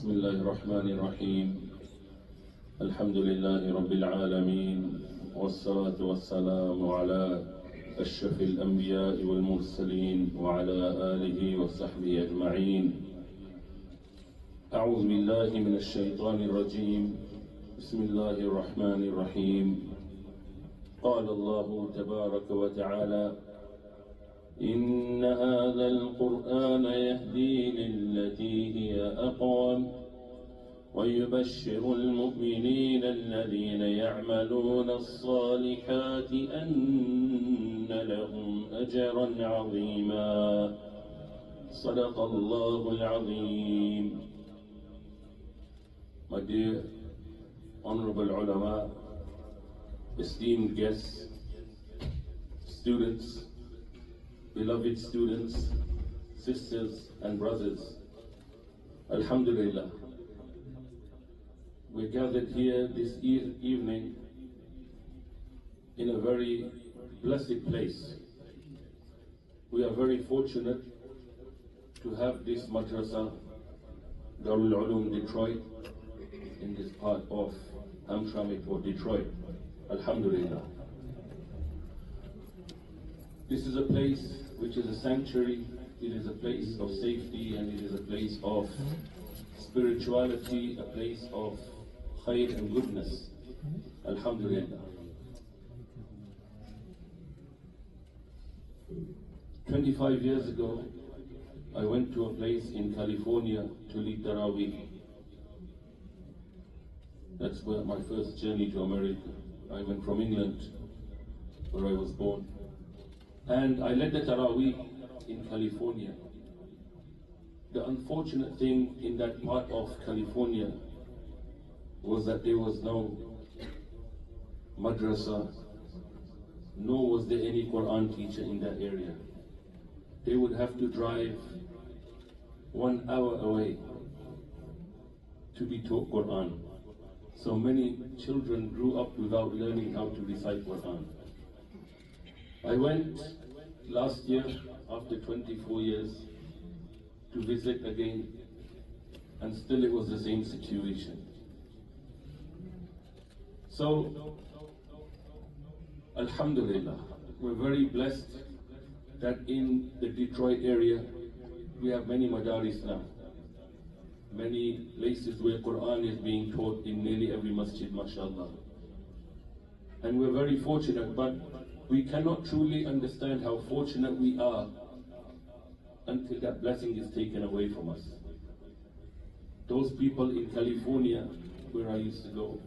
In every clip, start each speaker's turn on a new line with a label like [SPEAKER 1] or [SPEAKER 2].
[SPEAKER 1] بسم الله الرحمن الرحيم الحمد لله رب العالمين والصلاة والسلام على أشرف الأنبياء والمرسلين وعلى آله وصحبه أجمعين. أعوذ بالله من الشيطان الرجيم. بسم الله الرحمن الرحيم. قال الله تبارك وتعالى: إن هذا القرآن يهدي للتي هي أقوم ويبشر المؤمنين الذين يعملون الصالحات أن لهم أجرا عظيما. صدق الله العظيم. My dear honorable ulama, esteemed guests, students, beloved students, sisters and brothers, Alhamdulillah, we're gathered here this evening in a very blessed place. We are very fortunate to have this madrasa, Darul Ulum Detroit, in this part of Hamtramck or Detroit. Alhamdulillah. This is a place which is a sanctuary, it is a place of safety, and it is a place of spirituality, a place of khair and goodness. Alhamdulillah. 25 years ago, I went to a place in California to lead Taraweeh. That's where my first journey to America. I went from England, where I was born. And I led the Taraweeh in California. The unfortunate thing in that part of California was that there was no madrasa, nor was there any Quran teacher in that area. They would have to drive 1 hour away to be taught Quran. So many children grew up without learning how to recite Quran. I went last year, after 24 years, to visit again, and still it was the same situation. So, Alhamdulillah, we're very blessed that in the Detroit area, we have many madaris now. Many places where Quran is being taught in nearly every masjid, mashallah. And we're very fortunate, but we cannot truly understand how fortunate we are until that blessing is taken away from us. Those people in California, where I used to go,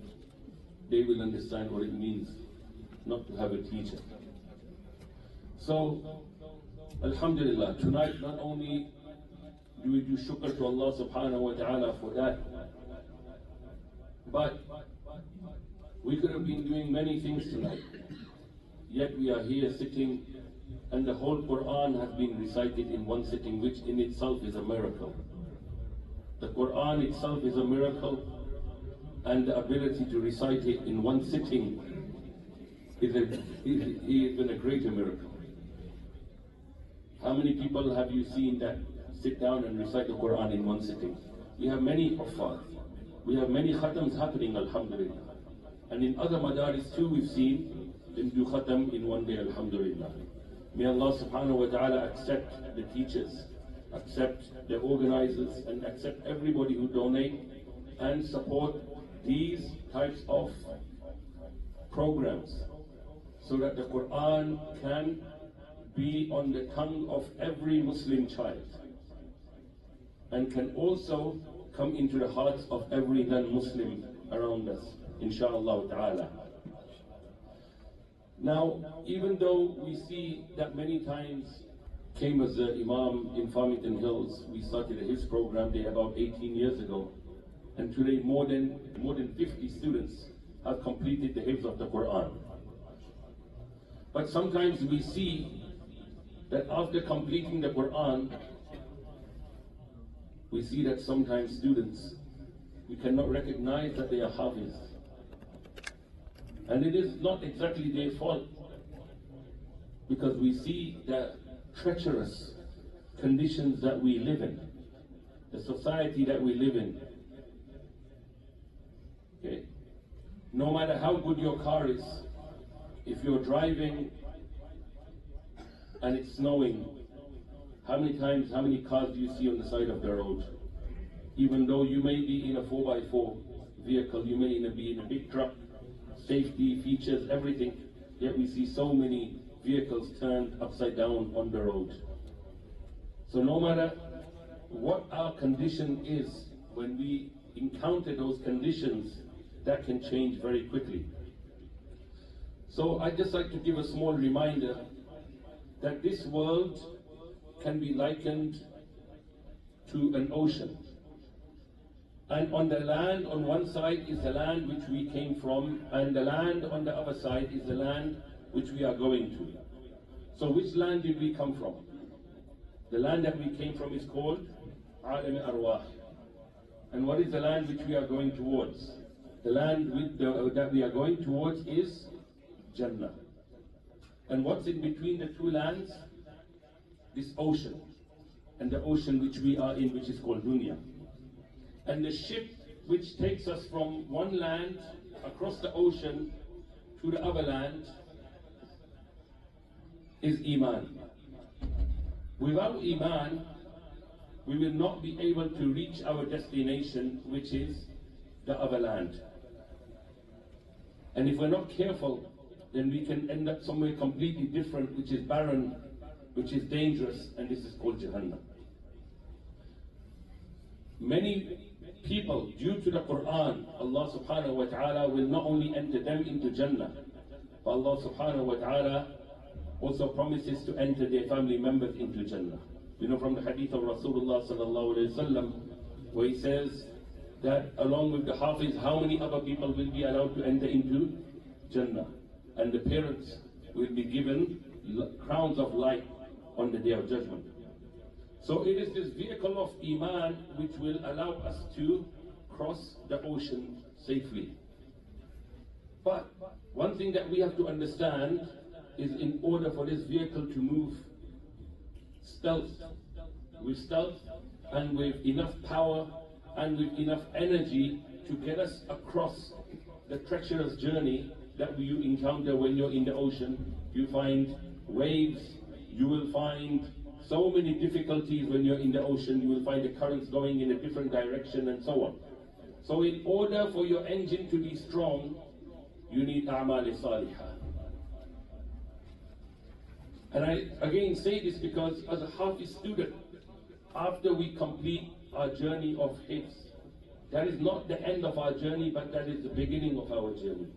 [SPEAKER 1] they will understand what it means not to have a teacher. So, Alhamdulillah, tonight not only do we do shukr to Allah subhanahu wa ta'ala for that, but we could have been doing many things tonight. Yet we are here sitting, and the whole Quran has been recited in one sitting, which in itself is a miracle. The Quran itself is a miracle, and the ability to recite it in one sitting is even a greater miracle. How many people have you seen that sit down and recite the Quran in one sitting? We have many huffaz. We have many khatams happening, alhamdulillah. And in other madaris too, we've seen them do khatam in one day, alhamdulillah. May Allah subhanahu wa ta'ala accept the teachers, accept the organizers, and accept everybody who donate and support these types of programs, so that the Quran can be on the tongue of every Muslim child and can also come into the hearts of every non-Muslim around us, inshaAllah ta'ala. Now, even though we see that many times came as an Imam in Farmington Hills, we started a Hifz program there about 18 years ago, and today more than 50 students have completed the Hifz of the Quran. But sometimes we see that after completing the Quran, we see that sometimes students, we cannot recognize that they are Hafiz. And it is not exactly their fault, because we see the treacherous conditions that we live in, the society that we live in, No matter how good your car is, if you're driving and it's snowing, how many cars do you see on the side of the road? Even though you may be in a 4x4 vehicle, you may be in a big truck, safety features, everything, yet we see so many vehicles turned upside down on the road. So no matter what our condition is, when we encounter those conditions, that can change very quickly. So I'd just like to give a small reminder that this world can be likened to an ocean. And on the land, on one side is the land which we came from, and the land on the other side is the land which we are going to. So which land did we come from? The land that we came from is called Alam Arwah. And what is the land which we are going towards? The land that we are going towards is Jannah. And what's in between the two lands? This ocean. And the ocean which we are in, which is called Dunya. And the ship which takes us from one land across the ocean to the other land is Iman. Without Iman, we will not be able to reach our destination, which is the other land. And if we're not careful, then we can end up somewhere completely different, which is barren, which is dangerous, and this is called Jahannam. Many people, due to the Quran, Allah subhanahu wa ta'ala will not only enter them into Jannah, but Allah subhanahu wa ta'ala also promises to enter their family members into Jannah. You know from the hadith of Rasulullah sallallahu alayhi wa sallam, where he says that along with the Hafiz, how many other people will be allowed to enter into Jannah? And the parents will be given crowns of light on the Day of Judgment. So it is this vehicle of Iman which will allow us to cross the ocean safely. But one thing that we have to understand is, in order for this vehicle to move with stealth and with enough power and with enough energy to get us across the treacherous journey that you encounter when you're in the ocean. You find waves, you will find so many difficulties when you're in the ocean. You will find the currents going in a different direction and so on. So in order for your engine to be strong, you need a'mal salihah. And I again say this because as a Hafiz student, after we complete our journey of hifz, that is not the end of our journey, but that is the beginning of our journey.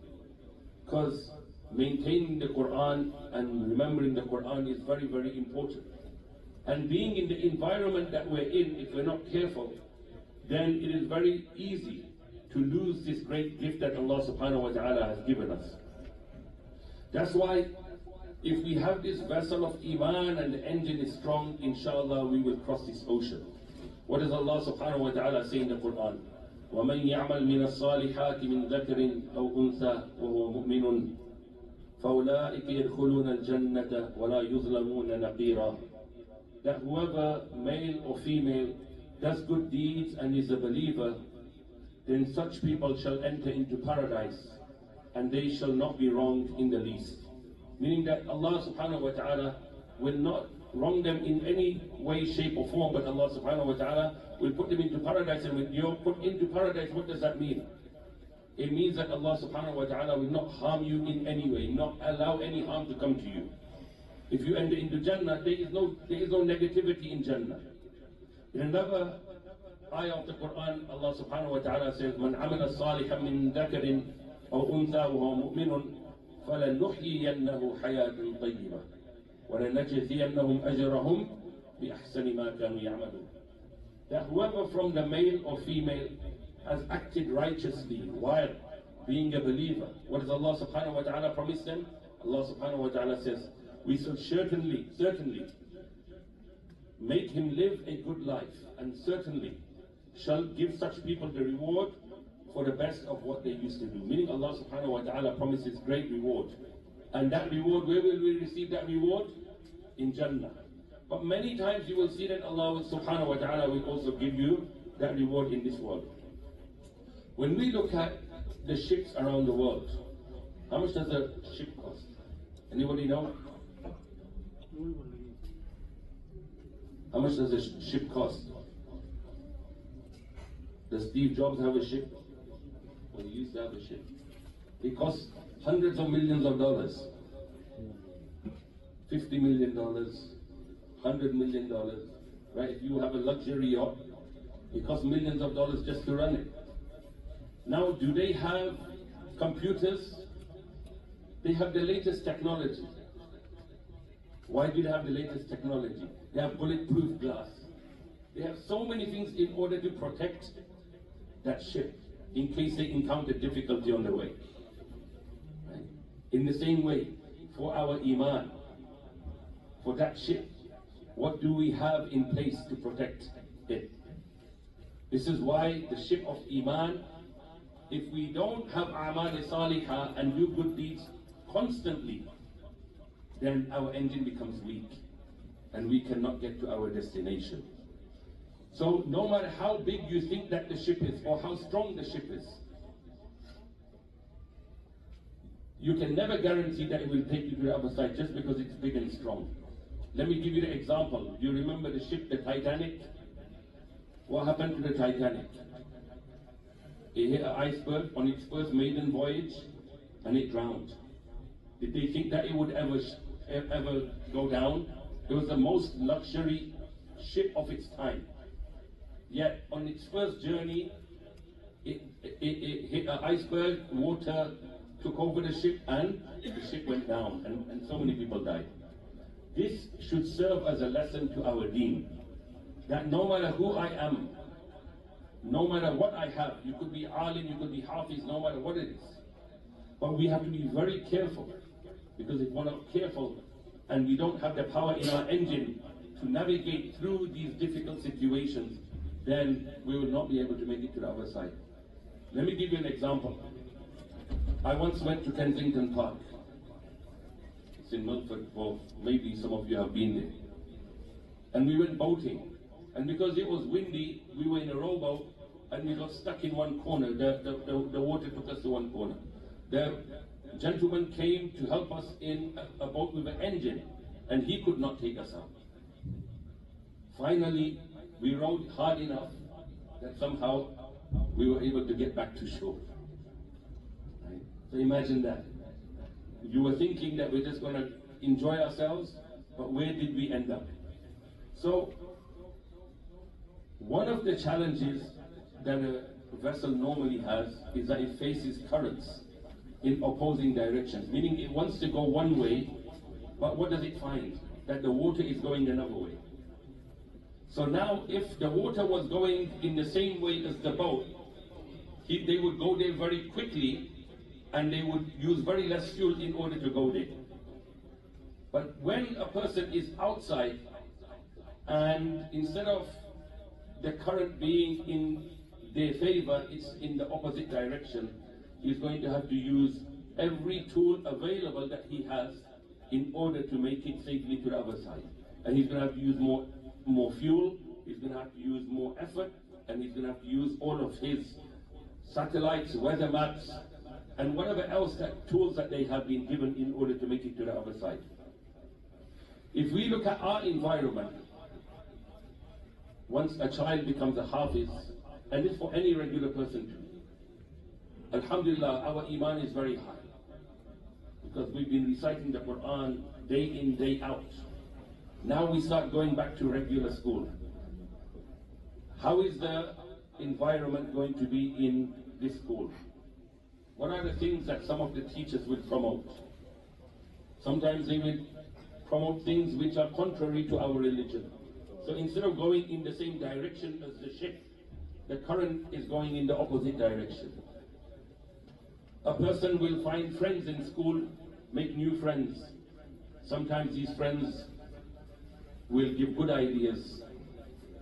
[SPEAKER 1] Because maintaining the Quran and remembering the Quran is very, very important. And being in the environment that we're in, if we're not careful, then it is very easy to lose this great gift that Allah subhanahu wa ta'ala has given us. That's why if we have this vessel of Iman and the engine is strong, inshallah we will cross this ocean. What does Allah subhanahu wa ta'ala say in the Quran? وَمَنْ يَعْمَلْ مِنَ الصَّالِحَاتِ مِنْ ذَكَرٍ أَوْ أُنْثَى وَهُوَ مُؤْمِنٌ فَأُولَٰئِكَ يَدْخُلُونَ الْجَنَّةَ وَلَا يُظْلَمُونَ نَقِيرًا. That whoever, male or female, does good deeds and is a believer, then such people shall enter into paradise, and they shall not be wronged in the least. Meaning that Allah subhanahu wa ta'ala will not wrong them in any way, shape or form, but Allah subhanahu wa ta'ala will put them into paradise. And when you're put into paradise, what does that mean? It means that Allah subhanahu wa ta'ala will not harm you in any way, not allow any harm to come to you. If you enter into Jannah, there is no negativity in Jannah. In another ayah of the Quran, Allah subhanahu wa ta'ala says, مَنْ عَمَلَ صَالِحًا مِنْ ذَكَرٍ أَوْ أُنْثَى وَهُوَ مُؤْمِنٌ فَلَنُحْيِيَنَّهُ حَيَاةً طَيِّبَةً وَلَنَجْزِيَنَّهُمْ أَجْرَهُمْ بِأَحْسَنِ مَا كَانُوا يَعْمَلُونَ. That whoever from the male or female has acted righteously while being a believer, what does Allah subhanahu wa ta'ala promise them? Allah subhanahu wa ta'ala says, we shall certainly make him live a good life, and certainly shall give such people the reward for the best of what they used to do. Meaning Allah subhanahu wa ta'ala promises great reward. And that reward, where will we receive that reward? In Jannah. But many times you will see that Allah subhanahu wa ta'ala will also give you that reward in this world. When we look at the ships around the world, how much does a ship cost? Anybody know? How much does a ship cost? Does Steve Jobs have a ship? Well, he used to have a ship. It costs hundreds of millions of dollars. $50 million, $100 million, right? If you have a luxury yacht, it costs millions of dollars just to run it. Now, do they have computers? They have the latest technology. Why do they have the latest technology? They have bulletproof glass. They have so many things in order to protect that ship in case they encounter difficulty on the way. Right? In the same way, for our Iman, for that ship, what do we have in place to protect it? This is why the ship of Iman, if we don't have A'mal Salihah and do good deeds constantly, then our engine becomes weak and we cannot get to our destination. So no matter how big you think that the ship is or how strong the ship is, you can never guarantee that it will take you to the other side just because it's big and strong. Let me give you the example. You remember the ship, the Titanic? What happened to the Titanic? It hit an iceberg on its first maiden voyage and it drowned. Did they think that it would ever go down? It was the most luxury ship of its time. Yet on its first journey, it hit an iceberg, water took over the ship and the ship went down and so many people died. This should serve as a lesson to our deen, that no matter who I am, no matter what I have, you could be alim, you could be hafiz, no matter what it is, but we have to be very careful, because if we're not careful and we don't have the power in our engine to navigate through these difficult situations, then we will not be able to make it to the other side. Let me give you an example. I once went to Kensington Park. It's in Milford, well, maybe some of you have been there. And we went boating. And because it was windy, we were in a rowboat and we got stuck in one corner. The water took us to one corner. The gentleman came to help us in a boat with an engine, and he could not take us out. Finally, we rowed hard enough that somehow we were able to get back to shore. Right? So imagine that. You were thinking that we're just going to enjoy ourselves, but where did we end up? So, one of the challenges that a vessel normally has is that it faces currents in opposing directions, meaning it wants to go one way, but what does it find? That the water is going another way. So now, if the water was going in the same way as the boat, they would go there very quickly and they would use very less fuel in order to go there. But when a person is outside and instead of the current being in their favor, it's in the opposite direction, he's going to have to use every tool available that he has in order to make it safely to the other side. And he's going to have to use more fuel, he's going to have to use more effort, and he's going to have to use all of his satellites, weather maps, and whatever else tools that they have been given in order to make it to the other side. If we look at our environment, once a child becomes a hafiz, and this for any regular person too, alhamdulillah, our iman is very high, because we've been reciting the Quran day in, day out. Now we start going back to regular school. How is the environment going to be in this school? What are the things that some of the teachers will promote? Sometimes they will promote things which are contrary to our religion. So instead of going in the same direction as the ship, the current is going in the opposite direction. A person will find friends in school, make new friends. Sometimes these friends will give good ideas,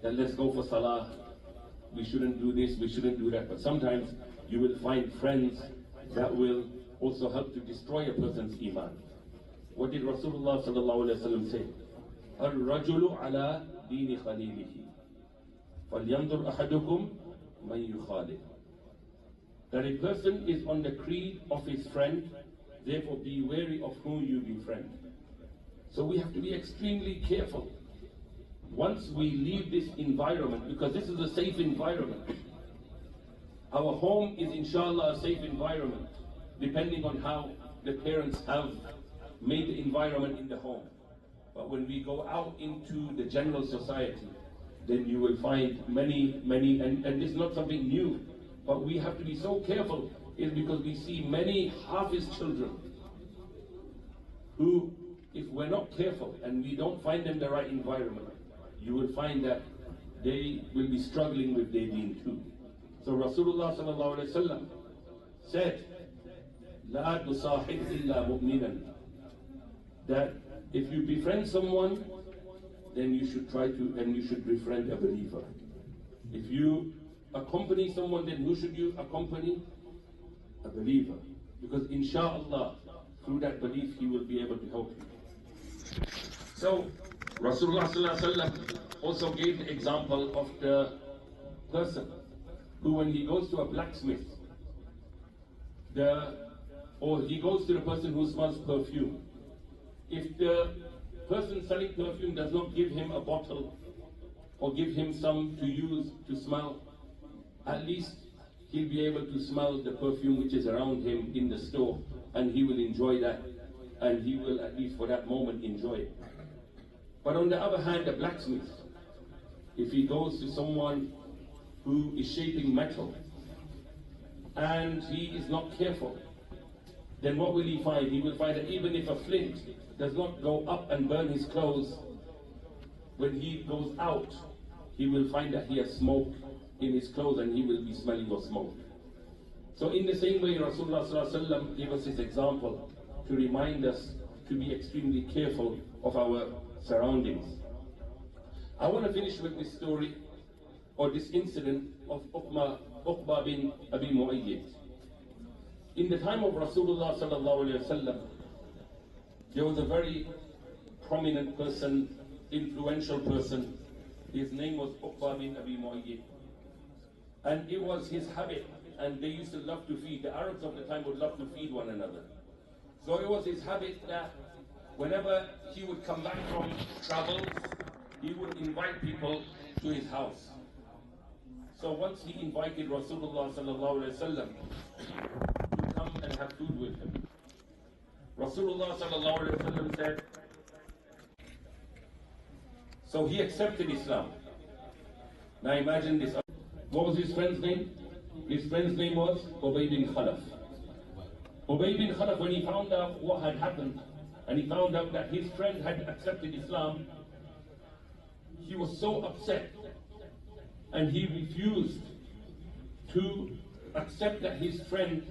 [SPEAKER 1] that let's go for salah, we shouldn't do this, we shouldn't do that. But sometimes you will find friends that will also help to destroy a person's iman. What did Rasulullah sallallahu alaihi wasallam say? Al-rajulu ala dini khalilihi. فَلْيَنْظُرْ أَحَدُكُمْ مَنْ يُخَالِفُ. that a person is on the creed of his friend, therefore be wary of whom you befriend. So we have to be extremely careful. Once we leave this environment, because this is a safe environment, our home is inshallah a safe environment, depending on how the parents have made the environment in the home. But when we go out into the general society, then you will find many, and this is not something new, but we have to be so careful, is because we see many Hafiz children who, if we're not careful and we don't find them the right environment, you will find that they will be struggling with their deen too. So Rasulullah sallallahu alaihi wasallam said, "La tusahib illa mu'minan," that if you befriend someone, then you should try to, and you should befriend a believer. If you accompany someone, then who should you accompany? A believer. Because inshallah, through that belief, he will be able to help you. So, Rasulullah sallallahu alaihi wasallam also gave the example of the person who, when he goes to a blacksmith, or he goes to the person who smells perfume, if the person selling perfume does not give him a bottle or give him some to use to smell, at least he'll be able to smell the perfume which is around him in the store, and he will enjoy that, and he will, at least for that moment, enjoy it. But on the other hand, the blacksmith, if he goes to someone who is shaping metal and he is not careful, then what will he find? He will find that even if a flint does not go up and burn his clothes, when he goes out, he will find that he has smoke in his clothes and he will be smelling of smoke. So in the same way, Rasulullah sallallahu alaihi wasallam gave us this example to remind us to be extremely careful of our surroundings. I want to finish with this story, or this incident of Uqba bin Abi Mu'ayyid. In the time of Rasulullah sallallahu alaihi wasallam, there was a very prominent person, influential person. His name was Uqba bin Abi Mu'ayyid. And it was his habit, and they used to love to feed. The Arabs of the time would love to feed one another. So it was his habit that whenever he would come back from travels, he would invite people to his house. So once he invited Rasulullah sallallahu alaihi wasallam to come and have food with him. Rasulullah sallallahu alaihi wasallam said, so he accepted Islam. Now imagine this. What was his friend's name? His friend's name was Ubay bin Khalaf. Ubay bin Khalaf, when he found out what had happened, and he found out that his friend had accepted Islam, he was so upset, and he refused to accept that his friend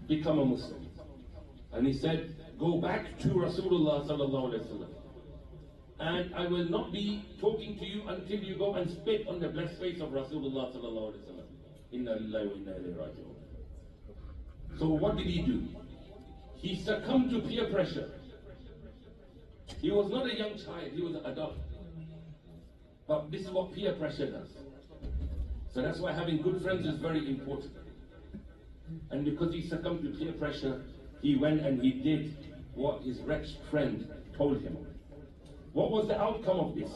[SPEAKER 1] become a Muslim. And he said, go back to Rasulullah sallallahu alaihi wasallam, and I will not be talking to you until you go and spit on the blessed face of Rasulullah sallallahu alaihi wasallam. Inna lillahi wa inna ilayhi raji'un. So what did he do? He succumbed to peer pressure. He was not a young child, he was an adult. But this is what peer pressure does. So that's why having good friends is very important. And because he succumbed to peer pressure, he went and he did what his wretched friend told him. What was the outcome of this?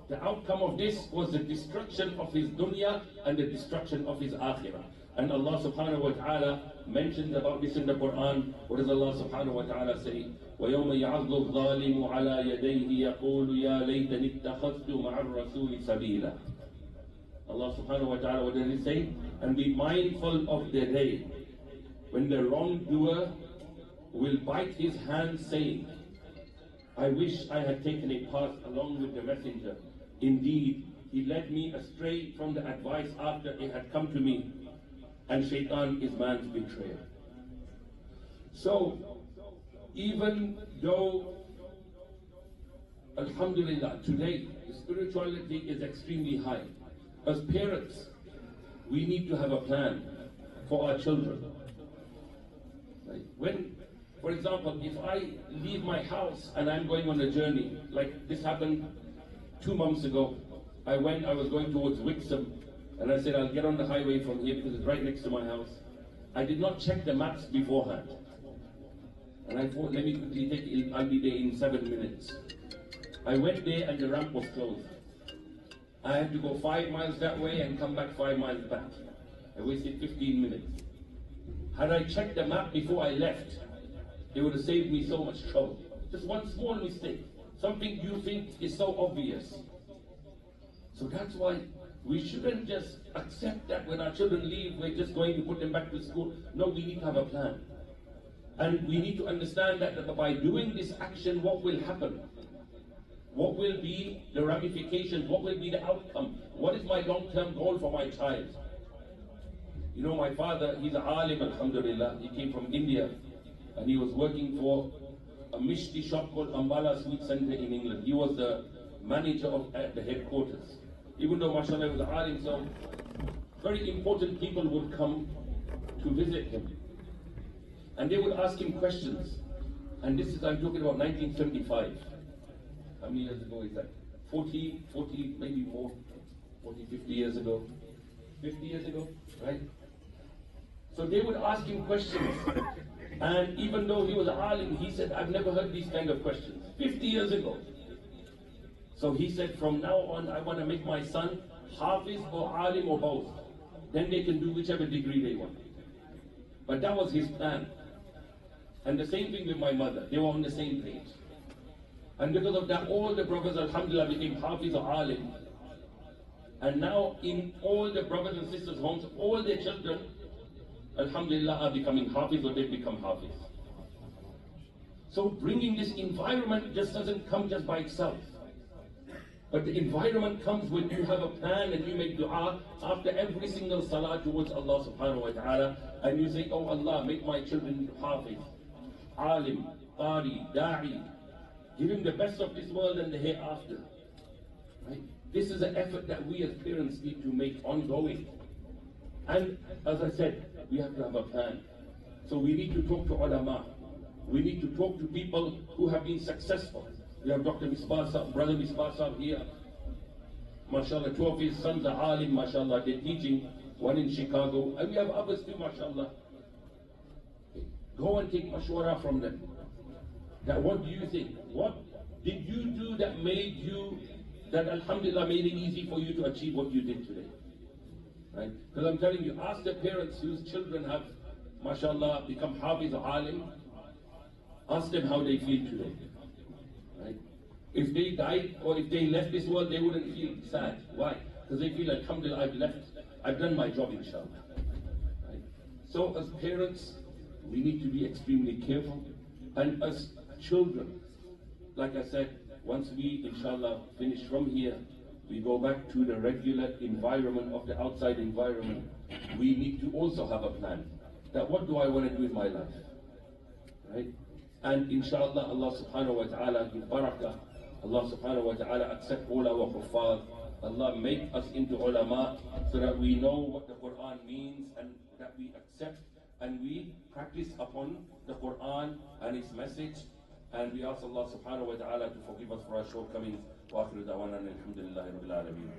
[SPEAKER 1] The outcome of this was the destruction of his dunya and the destruction of his akhirah. And Allah subhanahu wa ta'ala mentions about this in the Quran. What does Allah subhanahu wa ta'ala say? وَيَوْمَ يَعَضُّ الظَّالِمُ عَلَى يَدَيْهِ يَقُولُ يَا لَيْتَنِي اتَّخَذْتُ مَعَ الرَّسُولِ سَبِيلًا. Allah subhanahu wa ta'ala, what does he say? And be mindful of the day when the wrongdoer will bite his hand saying, I wish I had taken a path along with the messenger. Indeed, he led me astray from the advice after it had come to me, and shaitan is man's betrayer. So, even though, alhamdulillah, today the spirituality is extremely high, as parents, we need to have a plan for our children. Right? When, for example, if I leave my house and I'm going on a journey, like this happened 2 months ago, I was going towards Wixom, And I said, I'll get on the highway from here because it's right next to my house. I did not check the maps beforehand. And I thought, let me quickly take it, I'll be there in 7 minutes. I went there and the ramp was closed. I had to go 5 miles that way and come back 5 miles back. I wasted 15 minutes. Had I checked the map before I left, it would have saved me so much trouble. Just one small mistake. Something you think is so obvious. So that's why we shouldn't just accept that when our children leave, we're just going to put them back to school. No, we need to have a plan. And we need to understand that by doing this action, what will happen? What will be the ramifications? What will be the outcome? What is my long-term goal for my child? You know, my father, he's an alim, alhamdulillah. He came from India and he was working for a Mishti shop called Ambala Sweet Center in England. He was the manager of the headquarters. Even though, mashallah, he was an alim, so very important people would come to visit him. And they would ask him questions. And this is, I'm talking about 1975. How many years ago is that? 40, maybe more, 40, 50 years ago. 50 years ago, right? So they would ask him questions. And even though he was an alim, he said, I've never heard these kind of questions. 50 years ago. So he said, from now on, I want to make my son Hafiz or alim or both. Then they can do whichever degree they want. But that was his plan. And the same thing with my mother. They were on the same page. And because of that, all the brothers, alhamdulillah, became Hafiz or alim. And now in all the brothers and sisters' homes, all their children, alhamdulillah, are becoming Hafiz or they've become Hafiz. So bringing this environment just doesn't come just by itself. But the environment comes when you have a plan and you make dua after every single salah towards Allah subhanahu wa ta'ala, and you say, oh Allah, make my children Hafiz, alim, qari, da'i. Give him the best of this world and the hereafter. Right? This is an effort that we as parents need to make ongoing. And as I said, we have to have a plan. So we need to talk to ulama. We need to talk to people who have been successful. We have Dr. Misbah Sahib, Brother Misbah Sahib here. MashaAllah, 2 of his sons are alim, MashaAllah, they're teaching, one in Chicago. And we have others too, MashaAllah. Go and take mashwara from them. That what do you think? What did you do that made you, that alhamdulillah made it easy for you to achieve what you did today? Right? Because I'm telling you, ask the parents whose children have, mashallah, become Hafiz or alim, ask them how they feel today. Right? If they died or if they left this world, they wouldn't feel sad. Why? Because they feel, alhamdulillah, I've left, I've done my job, inshallah. Right? So as parents, we need to be extremely careful. And as children, like I said, once we, inshallah, finish from here, we go back to the regular environment of the outside environment. We need to also have a plan. That what do I want to do in my life? Right? And inshallah, Allah subhanahu wa ta'ala give barakah. Allah subhanahu wa ta'ala accept all our kuffar. Allah make us into ulama so that we know what the Quran means and that we accept and we practice upon the Quran and its message. And we ask Allah subhanahu wa ta'ala to forgive us for our shortcomings. Wa akhiru da'wana alhamdulillahi rabbil alameen.